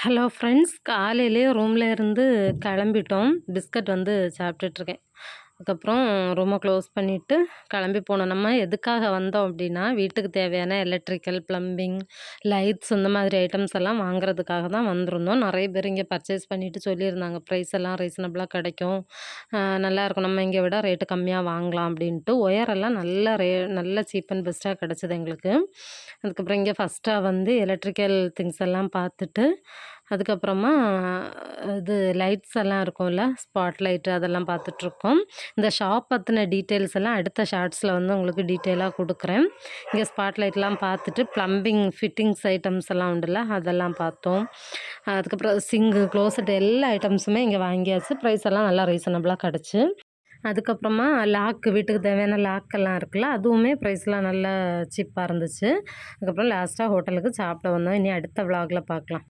Hello friends, காலையிலேயே ரூம்ல இருந்து கிளம்பிட்டோம். பிஸ்கட் வந்து சாப்பிட்டுட்ருக்கேன். அதுக்கப்புறம் ரூம க்ளோஸ் பண்ணிட்டு கிளம்பி போனோம். நம்ம எதுக்காக வந்தோம் அப்படின்னா, வீட்டுக்கு தேவையான எலக்ட்ரிக்கல், பிளம்பிங், லைட்ஸ் இந்த மாதிரி ஐட்டம்ஸ் எல்லாம் வாங்குறதுக்காக தான் வந்திருந்தோம். நெறைய பேர் இங்கே பர்ச்சேஸ் பண்ணிட்டு சொல்லியிருந்தாங்க. ப்ரைஸ் எல்லாம் ரீசனபிளா கிடைக்கும். நல்லாயிருக்கும். நம்ம இங்கே விட ரேட்டு கம்மியா வாங்கலாம் அப்படின்ட்டு. ஒயர் எல்லாம் நல்ல சீப் அண்ட் பெஸ்ட்டா கிடைச்சது எங்களுக்கு. அதுக்கப்புறம் இங்கே ஃபர்ஸ்ட்டா வந்து எலக்ட்ரிக்கல் திங்ஸ் எல்லாம் பார்த்துட்டு, அதுக்கப்புறமா இது லைட்ஸ் எல்லாம் இருக்கும்ல, ஸ்பாட் லைட் அதெல்லாம் பார்த்துட்ருக்கோம். இந்த ஷாப் பத்தின டீட்டெயில்ஸ் எல்லாம் அடுத்த ஷார்ட்ஸில் வந்து உங்களுக்கு டீட்டெயிலா குடுக்குறேன். இங்கே ஸ்பாட் லைட்லாம் பார்த்துட்டு, பிளம்பிங் ஃபிட்டிங்ஸ் ஐட்டம்ஸ் எல்லாம் உண்டுல்ல, அதெல்லாம் பார்த்தோம். அதுக்கப்புறம் சிங்கு, க்ளோசெட் எல்லா ஐட்டம்ஸுமே இங்கே வாங்கியாச்சு. ப்ரைஸ் எல்லாம் நல்லா ரீசனபிளா கிடச்சு. அதுக்கப்புறமா வீட்டுக்கு தேவையான லாக்கெல்லாம் இருக்குல்ல, அதுவுமே ப்ரைஸ்லாம் நல்லா சீப்பா இருந்துச்சு. அதுக்கப்புறம் லாஸ்ட்டா ஹோட்டலுக்கு சாப்பிட வந்தோம். இனி அடுத்த விலாகில பார்க்கலாம்.